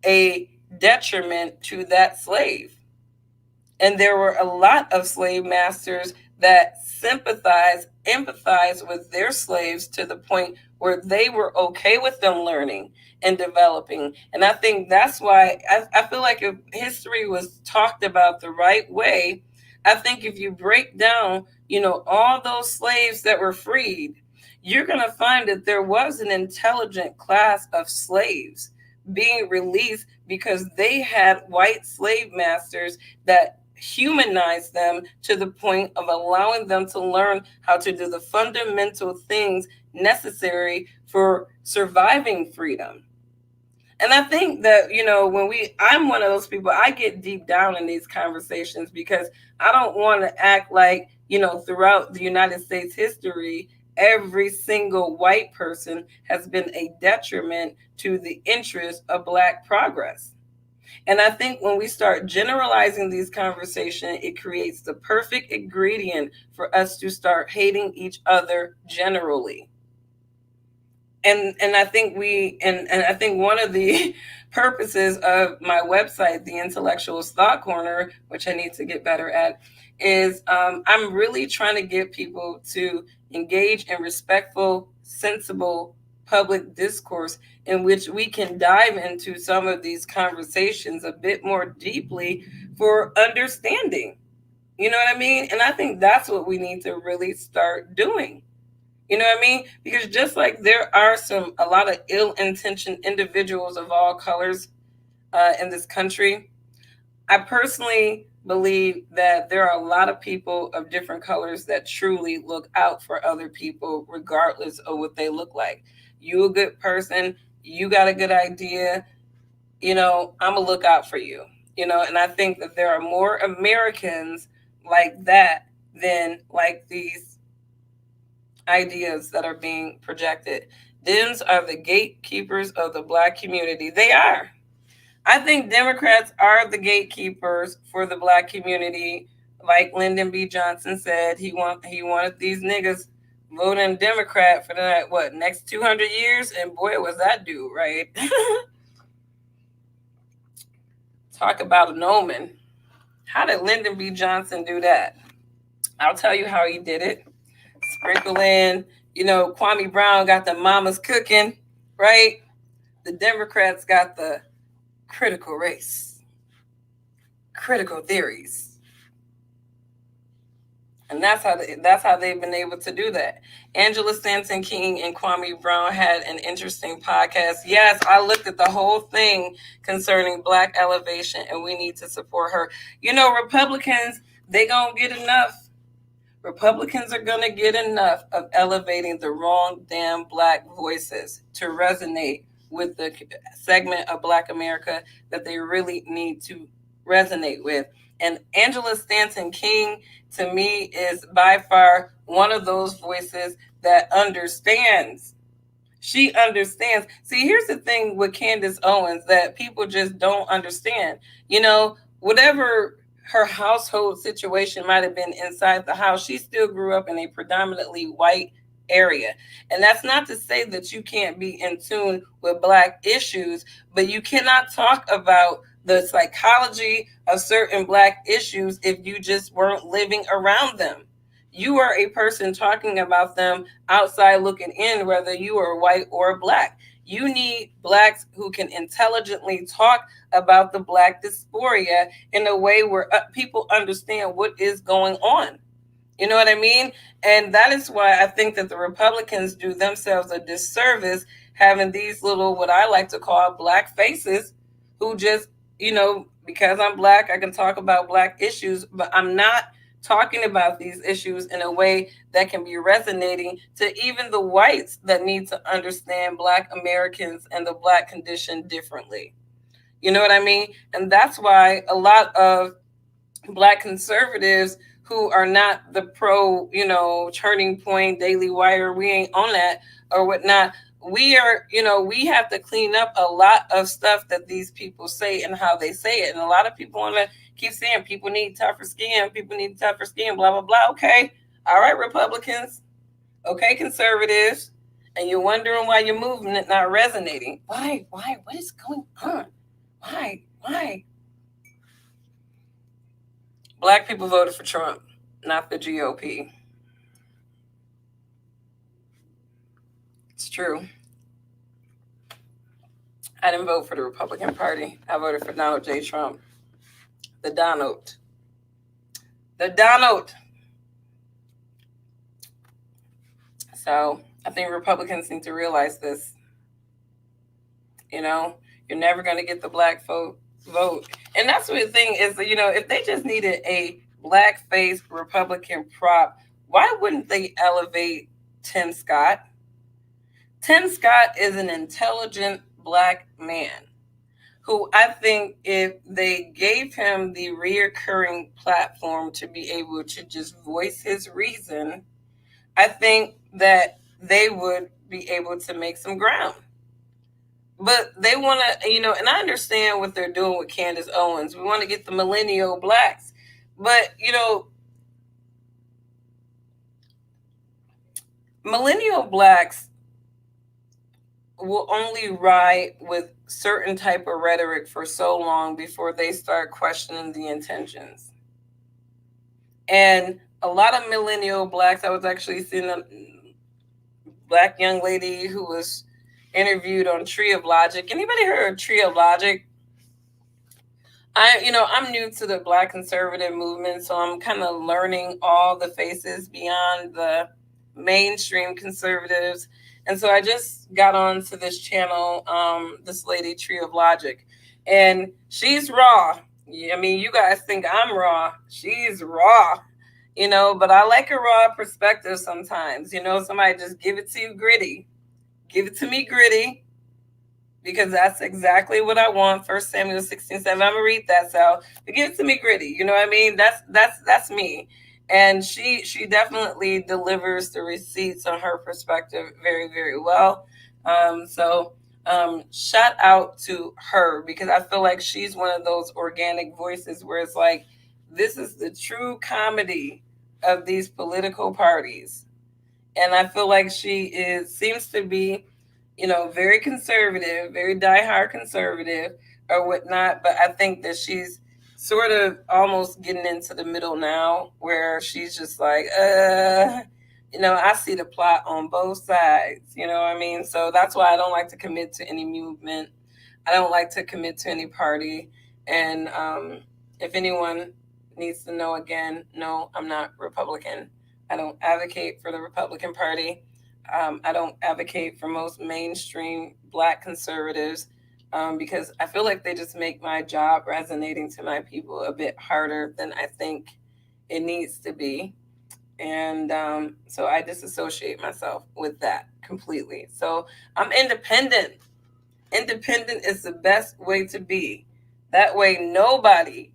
a detriment to that slave. And there were a lot of slave masters that sympathized, empathized with their slaves to the point where they were okay with them learning and developing. And I think that's why I feel like if history was talked about the right way, I think if you break down, all those slaves that were freed, you're going to find that there was an intelligent class of slaves being released because they had white slave masters that humanize them to the point of allowing them to learn how to do the fundamental things necessary for surviving freedom. And I think that, I'm one of those people, I get deep down in these conversations because I don't want to act like, throughout the United States history, every single white person has been a detriment to the interest of Black progress. And I think when we start generalizing these conversations, it creates the perfect ingredient for us to start hating each other generally. And I think I think one of the purposes of my website, the Intellectuals Thought Corner, which I need to get better at, is I'm really trying to get people to engage in respectful, sensible public discourse in which we can dive into some of these conversations a bit more deeply for understanding. You know what I mean? And I think that's what we need to really start doing. You know what I mean? Because just like there are a lot of ill-intentioned individuals of all colors in this country, I personally believe that there are a lot of people of different colors that truly look out for other people, regardless of what they look like. You a good person, you got a good idea, I'm gonna look out for you. And I think that there are more Americans like that than like these ideas that are being projected. Dems are the gatekeepers of the Black community. They are. I think Democrats are the gatekeepers for the Black community. Like Lyndon B. Johnson said, he wanted these niggas voting Democrat for the next 200 years, and boy was that dude right. Talk about an omen. How did Lyndon B. Johnson do that? I'll tell you how he did it. Sprinkle in, Kwame Brown got the mamas cooking, right? The Democrats got the critical race, critical theories. And that's how they've been able to do that. Angela Stanton King and Kwame Brown had an interesting podcast. Yes, I looked at the whole thing concerning Black elevation, and we need to support her. Republicans, they gonna get enough. Republicans are going to get enough of elevating the wrong damn Black voices to resonate with the segment of Black America that they really need to resonate with. And Angela Stanton King, to me, is by far one of those voices that understands. She understands. See, here's the thing with Candace Owens that people just don't understand. Whatever her household situation might have been inside the house, she still grew up in a predominantly white area. And that's not to say that you can't be in tune with Black issues, but you cannot talk about the psychology of certain Black issues if you just weren't living around them. You are a person talking about them outside looking in, whether you are white or Black. You need Blacks who can intelligently talk about the Black dysphoria in a way where people understand what is going on. You know what I mean? And that is why I think that the Republicans do themselves a disservice having these little, what I like to call Black faces, who just, because I'm Black, I can talk about Black issues, but I'm not talking about these issues in a way that can be resonating to even the whites that need to understand Black Americans and the Black condition differently. You know what I mean? And that's why a lot of Black conservatives who are not the pro, Turning Point, Daily Wire, we ain't on that or whatnot. We are, we have to clean up a lot of stuff that these people say and how they say it. And a lot of people want to keep saying people need tougher skin, people need tougher skin, blah, blah, blah. Okay. All right, Republicans. Okay, conservatives. And you're wondering why your movement not resonating. Why? What is going on? Why? Black people voted for Trump, not the GOP. It's true. I didn't vote for the Republican Party. I voted for Donald J. Trump. The Donald. So I think Republicans need to realize this. You're never going to get the black vote. And that's what the thing is, if they just needed a black-faced Republican prop, why wouldn't they elevate Tim Scott? Tim Scott is an intelligent black man who I think if they gave him the reoccurring platform to be able to just voice his reason, I think that they would be able to make some ground. But they want to, and I understand what they're doing with Candace Owens. We want to get the millennial blacks. But, millennial blacks will only ride with certain type of rhetoric for so long before they start questioning the intentions. And a lot of millennial blacks, I was actually seeing a black young lady who was interviewed on Tree of Logic. Anybody heard of Tree of Logic? I'm new to the black conservative movement, so I'm kind of learning all the faces beyond the mainstream conservatives. And so I just got on to this channel, this lady, Tree of Logic, and she's raw. I mean, you guys think I'm raw. She's raw, but I like a raw perspective sometimes. Somebody just give it to you gritty. Give it to me gritty, because that's exactly what I want. 1 Samuel 16:7. I'm gonna read that. So give it to me gritty. You know what I mean? That's me. And she definitely delivers the receipts on her perspective very, very well. So shout out to her, because I feel like she's one of those organic voices where it's like, this is the true comedy of these political parties. And I feel like she seems to be, very conservative, very diehard conservative or whatnot. But I think that she's sort of almost getting into the middle now, where she's just like, I see the plot on both sides. You know what I mean? So that's why I don't like to commit to any movement. I don't like to commit to any party. And if anyone needs to know again, no, I'm not Republican. I don't advocate for the Republican Party. I don't advocate for most mainstream black conservatives, because I feel like they just make my job resonating to my people a bit harder than I think it needs to be. And so I disassociate myself with that completely. So I'm independent. Independent is the best way to be. That way, nobody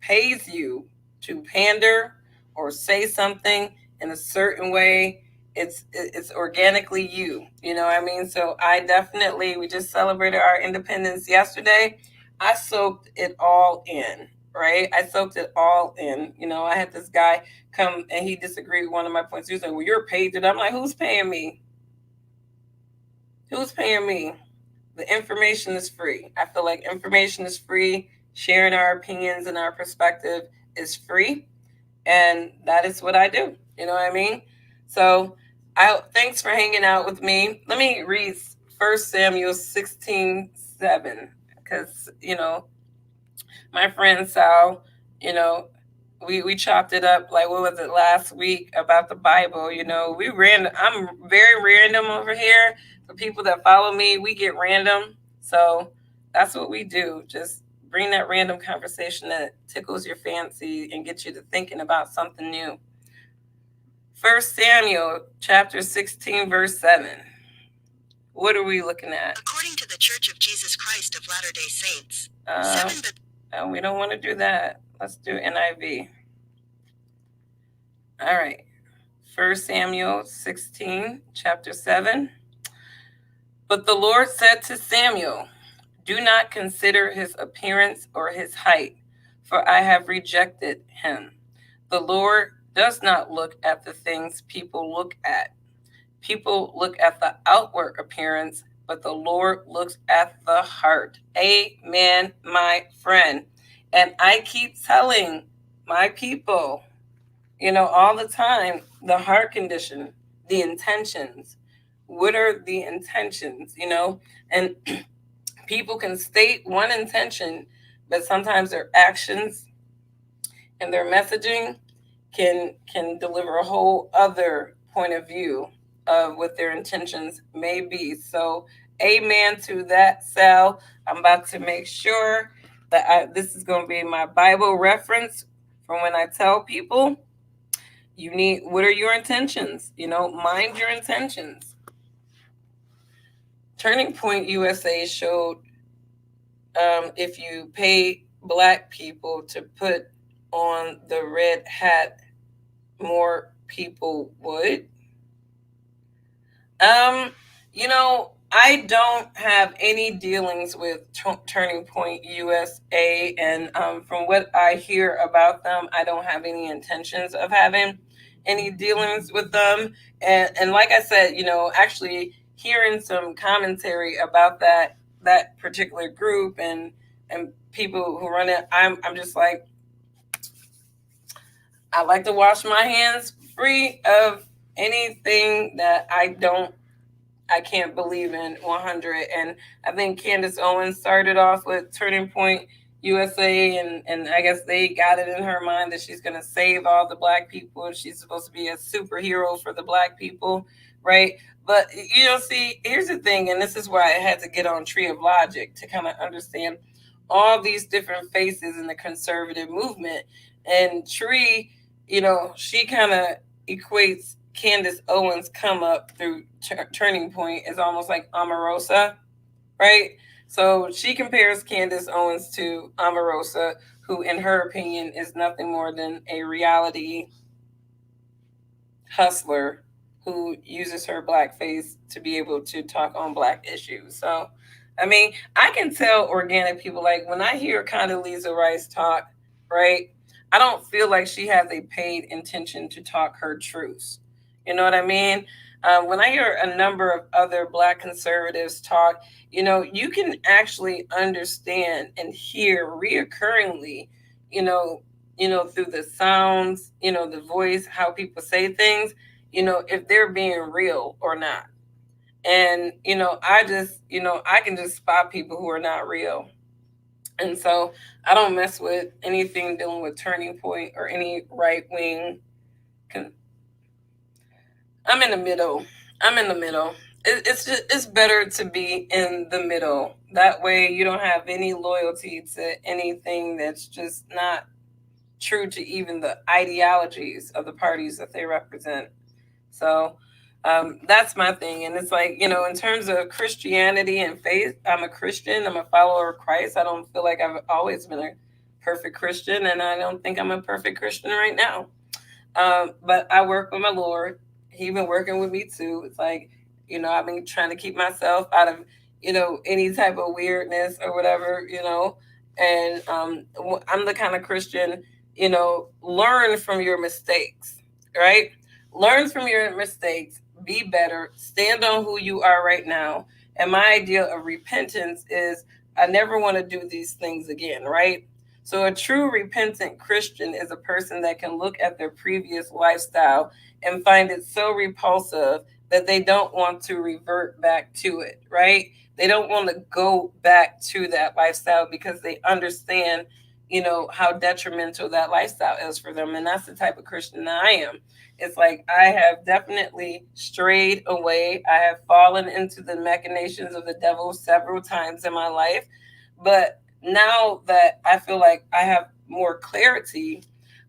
pays you to pander or say something in a certain way. It's organically you. You know what I mean? So we just celebrated our independence yesterday. I soaked it all in, right? I soaked it all in. I had this guy come and he disagreed with one of my points. He was like, well, you're paid. I'm like, who's paying me? Who's paying me? The information is free. I feel like information is free. Sharing our opinions and our perspective is free. And that is what I do. You know what I mean? So thanks for hanging out with me. Let me read 1 Samuel 16:7, because, my friend Sal, we chopped it up, like, what was it, last week about the Bible. I'm very random over here. The people that follow me, we get random. So that's what we do. Just bring that random conversation that tickles your fancy and gets you to thinking about something new. 1 Samuel chapter 16, verse 7. What are we looking at? According to the Church of Jesus Christ of Latter-day Saints. We don't want to do that. Let's do NIV. All right. 1 Samuel 16, chapter 7. But the Lord said to Samuel, do not consider his appearance or his height, for I have rejected him. The Lord does not look at the things people look at. People look at the outward appearance, but the Lord looks at the heart. Amen, my friend. And I keep telling my people, all the time, the heart condition, the intentions. What are the intentions, And people can state one intention, but sometimes their actions and their messaging can deliver a whole other point of view of what their intentions may be. So amen to that, Sal. I'm about to make sure that this is going to be my Bible reference from when I tell people what are your intentions? Mind your intentions. Turning Point USA showed if you pay Black people to put on the red hat, more people would. I don't have any dealings with Turning Point USA, and from what I hear about them, I don't have any intentions of having any dealings with them. And like I said, actually hearing some commentary about that particular group and people who run it, I'm just like, I like to wash my hands free of anything that I can't believe in 100. And I think Candace Owens started off with Turning Point USA, and I guess they got it in her mind that she's going to save all the Black people. She's supposed to be a superhero for the Black people, right? But, see, here's the thing, and this is why I had to get on Tree of Logic to kind of understand all these different faces in the conservative movement. And Tree, she kind of equates Candace Owens' come up through Turning Point is almost like Omarosa, right? So she compares Candace Owens to Omarosa, who in her opinion is nothing more than a reality hustler who uses her Black face to be able to talk on Black issues. So, I can tell organic people, like when I hear Condoleezza Rice talk, right? I don't feel like she has a paid intention to talk her truths. You know what I mean? When I hear a number of other Black conservatives talk, you can actually understand and hear reoccurringly, through the sounds, the voice, how people say things, if they're being real or not. And, I can just spot people who are not real. And so I don't mess with anything dealing with Turning Point or any right wing. I'm in the middle. It's better to be in the middle. That way you don't have any loyalty to anything that's just not true to even the ideologies of the parties that they represent. So that's my thing. And it's like, in terms of Christianity and faith, I'm a Christian. I'm a follower of Christ. I don't feel like I've always been a perfect Christian, and I don't think I'm a perfect Christian right now. But I work with my Lord. He's been working with me too. It's like, I've been trying to keep myself out of, any type of weirdness or whatever, and I'm the kind of Christian, learn from your mistakes, right? Learn from your mistakes, be better, stand on who you are right now. And my idea of repentance is I never want to do these things again, right? So a true repentant Christian is a person that can look at their previous lifestyle and find it so repulsive that they don't want to revert back to it, right? They don't want to go back to that lifestyle because they understand, how detrimental that lifestyle is for them. And that's the type of Christian that I am. It's like I have definitely strayed away. I have fallen into the machinations of the devil several times in my life. But now that I feel like I have more clarity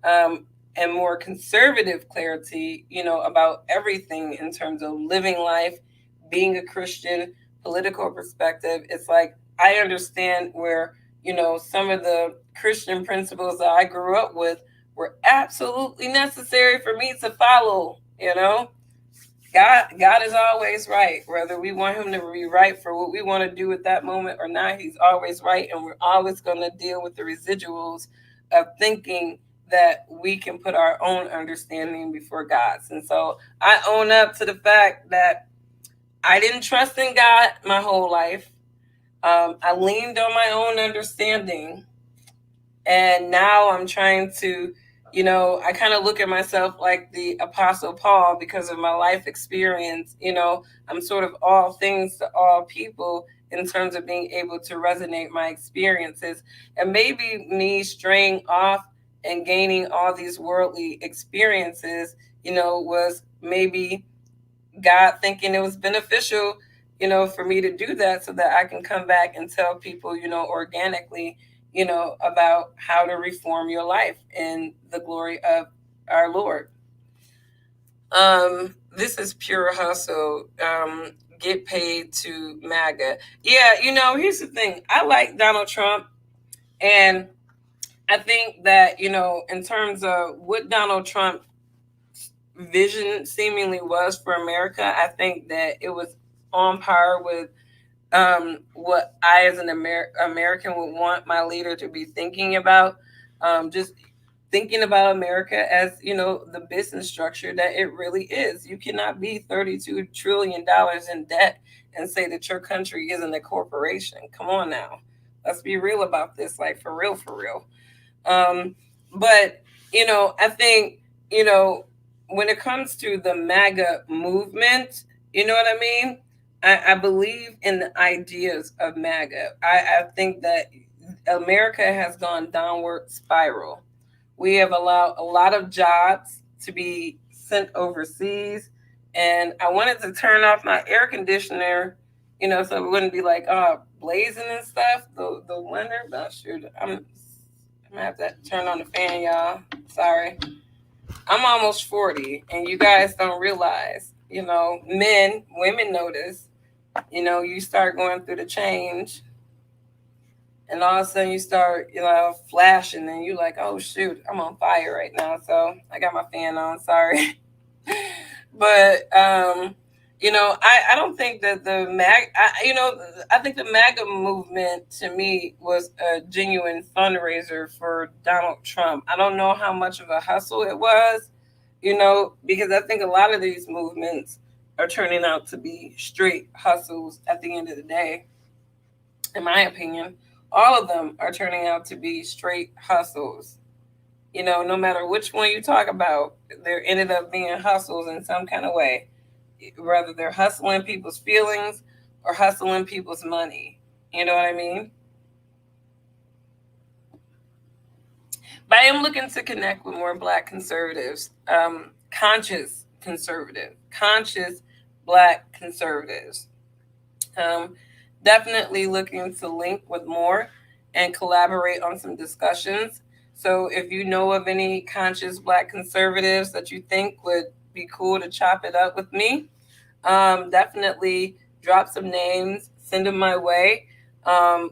and more conservative clarity, about everything in terms of living life, being a Christian, political perspective, it's like I understand where, some of the Christian principles that I grew up with were absolutely necessary for me to follow, God is always right. Whether we want him to be right for what we want to do at that moment or not, he's always right. And we're always going to deal with the residuals of thinking that we can put our own understanding before God's. And so I own up to the fact that I didn't trust in God my whole life. I leaned on my own understanding. And now I'm trying to, I kind of look at myself like the Apostle Paul because of my life experience. I'm sort of all things to all people in terms of being able to resonate my experiences. And maybe me straying off and gaining all these worldly experiences, was maybe God thinking it was beneficial, for me to do that so that I can come back and tell people, organically, about how to reform your life in the glory of our Lord. This is pure hustle. Get paid to MAGA. Yeah, here's the thing. I like Donald Trump, and I think that, in terms of what Donald Trump vision seemingly was for America, I think that it was on par with what I, as an American, would want my leader to be thinking about. Just thinking about America as, the business structure that it really is. You cannot be $32 trillion in debt and say that your country isn't a corporation. Come on now. Let's be real about this, like for real, for real. But, I think, when it comes to the MAGA movement, you know what I mean? I believe in the ideas of MAGA. I think that America has gone downward spiral. We have allowed a lot of jobs to be sent overseas. And I wanted to turn off my air conditioner, so it wouldn't be like blazing and stuff. The winter, but shoot, I'm gonna have to turn on the fan, y'all. Sorry. I'm almost 40, and you guys don't realize, women notice, you start going through the change, and all of a sudden you start, flashing, and you're like, oh, shoot, I'm on fire right now. So I got my fan on, sorry. But, I don't think that I think the MAGA movement to me was a genuine fundraiser for Donald Trump. I don't know how much of a hustle it was, because I think a lot of these movements are turning out to be straight hustles at the end of the day. In my opinion, all of them are turning out to be straight hustles. No matter which one you talk about, they're ended up being hustles in some kind of way. Whether they're hustling people's feelings or hustling people's money. You know what I mean? But I am looking to connect with more Black conservatives, conscious Black conservatives. Definitely looking to link with more and collaborate on some discussions. So if you know of any conscious Black conservatives that you think would be cool to chop it up with me, definitely drop some names, send them my way,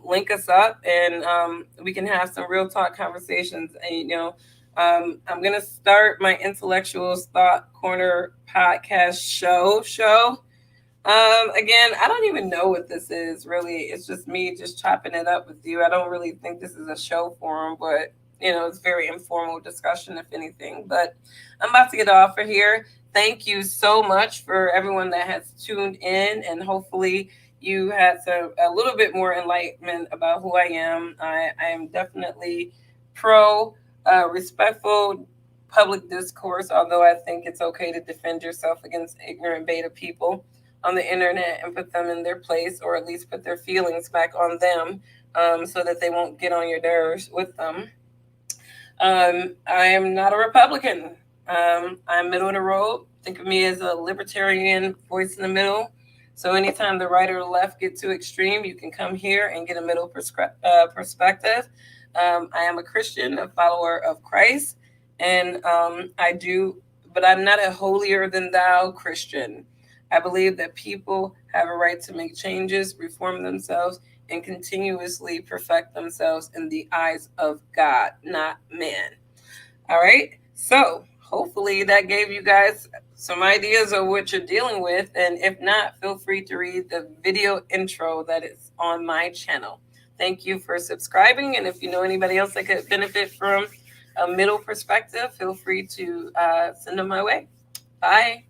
link us up, and we can have some real talk conversations. And I'm gonna start my Intellectuals Thought Corner podcast show. Again, I don't even know what this is really. It's just me just chopping it up with you. I don't really think this is a show forum, but it's very informal discussion, if anything. But I'm about to get off of here. Thank you so much for everyone that has tuned in, and hopefully you had a little bit more enlightenment about who I am. I am definitely pro respectful public discourse, although I think it's okay to defend yourself against ignorant beta people on the internet and put them in their place, or at least put their feelings back on them, so that they won't get on your nerves with them. I am not a Republican. I'm middle of the road. Think of me as a libertarian voice in the middle. So anytime the right or the left get too extreme, you can come here and get a middle perspective. I am a Christian, a follower of Christ, and but I'm not a holier than thou Christian. I believe that people have a right to make changes, reform themselves, and continuously perfect themselves in the eyes of God, not man. All right. So hopefully that gave you guys some ideas of what you're dealing with. And if not, feel free to read the video intro that is on my channel. Thank you for subscribing. And if you know anybody else that could benefit from a middle perspective, feel free to send them my way. Bye.